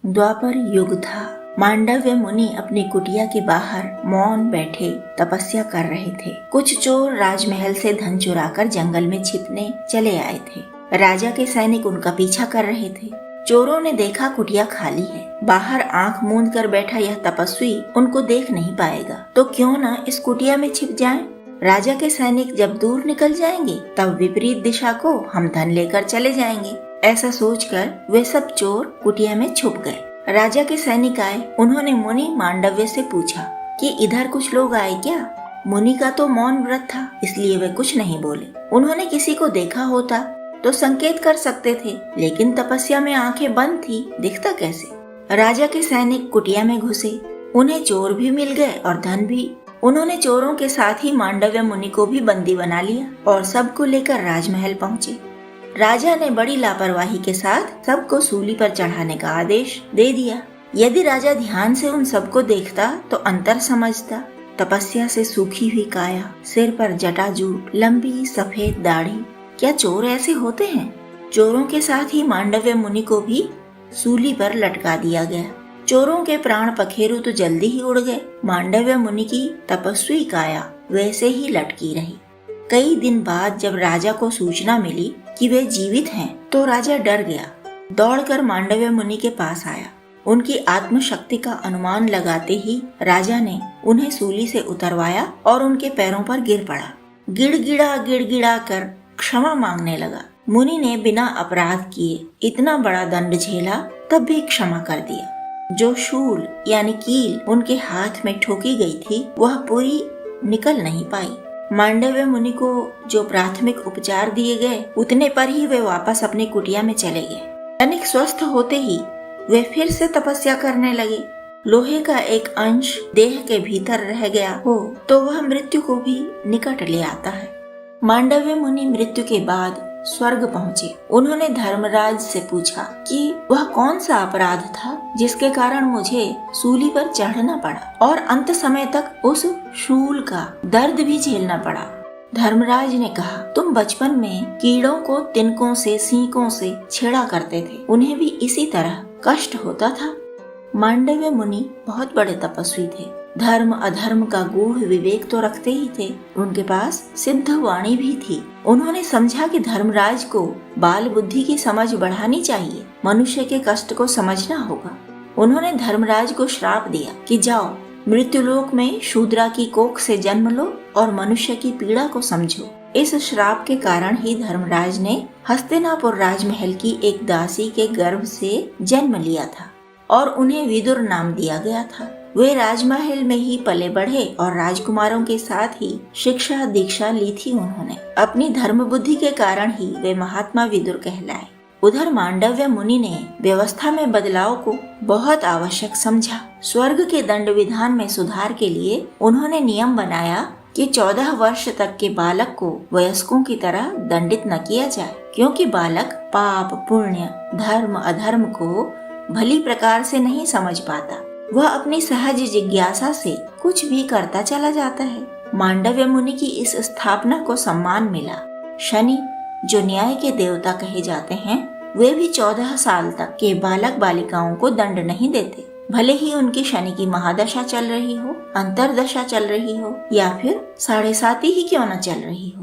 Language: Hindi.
द्वापर युग था। मांडव्य मुनि अपनी कुटिया के बाहर मौन बैठे तपस्या कर रहे थे। कुछ चोर राजमहल से धन चुराकर जंगल में छिपने चले आए थे। राजा के सैनिक उनका पीछा कर रहे थे। चोरों ने देखा कुटिया खाली है। बाहर आंख मूंद कर बैठा यह तपस्वी उनको देख नहीं पाएगा, तो क्यों न इस कुटिया में छिप जाएं? राजा के सैनिक जब दूर निकल जाएंगे तब विपरीत दिशा को हम धन लेकर चले जाएंगे। ऐसा सोचकर वे सब चोर कुटिया में छुप गए। राजा के सैनिक आए। उन्होंने मुनि मांडव्य से पूछा कि इधर कुछ लोग आए क्या? मुनि का तो मौन व्रत था, इसलिए वे कुछ नहीं बोले। उन्होंने किसी को देखा होता तो संकेत कर सकते थे, लेकिन तपस्या में आंखें बंद थी, दिखता कैसे? राजा के सैनिक कुटिया में घुसे। उन्हें चोर भी मिल गए और धन भी। उन्होंने चोरों के साथ ही मांडव्य मुनि को भी बंदी बना लिया और सबको लेकर राजमहल पहुँचे। राजा ने बड़ी लापरवाही के साथ सबको सूली पर चढ़ाने का आदेश दे दिया। यदि राजा ध्यान से उन सबको देखता तो अंतर समझता। तपस्या से सूखी हुई काया, सिर पर जटाजूट, लंबी सफेद दाढ़ी, क्या चोर ऐसे होते हैं? चोरों के साथ ही मांडव्य मुनि को भी सूली पर लटका दिया गया। चोरों के प्राण पखेरु तो जल्दी ही उड़ गए। मांडव्य मुनि की तपस्वी काया वैसे ही लटकी रही। कई दिन बाद जब राजा को सूचना मिली कि वे जीवित हैं, तो राजा डर गया। दौड़कर मांडव्य मुनि के पास आया। उनकी आत्मशक्ति का अनुमान लगाते ही राजा ने उन्हें सूली से उतरवाया और उनके पैरों पर गिर पड़ा। गिड़गिड़ा कर क्षमा मांगने लगा। मुनि ने बिना अपराध किए इतना बड़ा दंड झेला, तब भी क्षमा कर दिया। जो शूल यानी कील उनके हाथ में ठोकी गई थी, वह पूरी निकल नहीं पाई। मांडव्य मुनि को जो प्राथमिक उपचार दिए गए, उतने पर ही वे वापस अपनी कुटिया में चले गए। तनिक स्वस्थ होते ही वे फिर से तपस्या करने लगे। लोहे का एक अंश देह के भीतर रह गया हो तो वह मृत्यु को भी निकट ले आता है। मांडव्य मुनि मृत्यु के बाद स्वर्ग पहुँचे। उन्होंने धर्मराज से पूछा कि वह कौन सा अपराध था जिसके कारण मुझे सूली पर चढ़ना पड़ा और अंत समय तक उस शूल का दर्द भी झेलना पड़ा। धर्मराज ने कहा, तुम बचपन में कीड़ों को तिनकों से, सींकों से छेड़ा करते थे, उन्हें भी इसी तरह कष्ट होता था। मांडव्य मुनि बहुत बड़े तपस्वी थे। धर्म अधर्म का गूढ़ विवेक तो रखते ही थे, उनके पास सिद्ध वाणी भी थी। उन्होंने समझा कि धर्मराज को बाल बुद्धि की समझ बढ़ानी चाहिए, मनुष्य के कष्ट को समझना होगा। उन्होंने धर्मराज को श्राप दिया कि जाओ मृत्युलोक में शूद्रा की कोख से जन्म लो और मनुष्य की पीड़ा को समझो। इस श्राप के कारण ही धर्मराज ने हस्तिनापुर राजमहल की एक दासी के गर्भ से जन्म लिया था और उन्हें विदुर नाम दिया गया था। वे राजमहल में ही पले बढ़े और राजकुमारों के साथ ही शिक्षा दीक्षा ली थी। उन्होंने अपनी धर्म बुद्धि के कारण ही वे महात्मा विदुर कहलाए। उधर मांडव्य मुनि ने व्यवस्था में बदलाव को बहुत आवश्यक समझा। स्वर्ग के दंड विधान में सुधार के लिए उन्होंने नियम बनाया कि 14 वर्ष तक के बालक को वयस्कों की तरह दंडित न किया जाए, क्योंकि बालक पाप पुण्य धर्म अधर्म को भली प्रकार से नहीं समझ पाता। वह अपनी सहज जिज्ञासा से कुछ भी करता चला जाता है। मांडव्य मुनि की इस स्थापना को सम्मान मिला। शनि, जो न्याय के देवता कहे जाते हैं, वे भी 14 साल तक के बालक बालिकाओं को दंड नहीं देते, भले ही उनकी शनि की महादशा चल रही हो, अंतरदशा चल रही हो या फिर 7.5 ही क्यों न चल रही हो।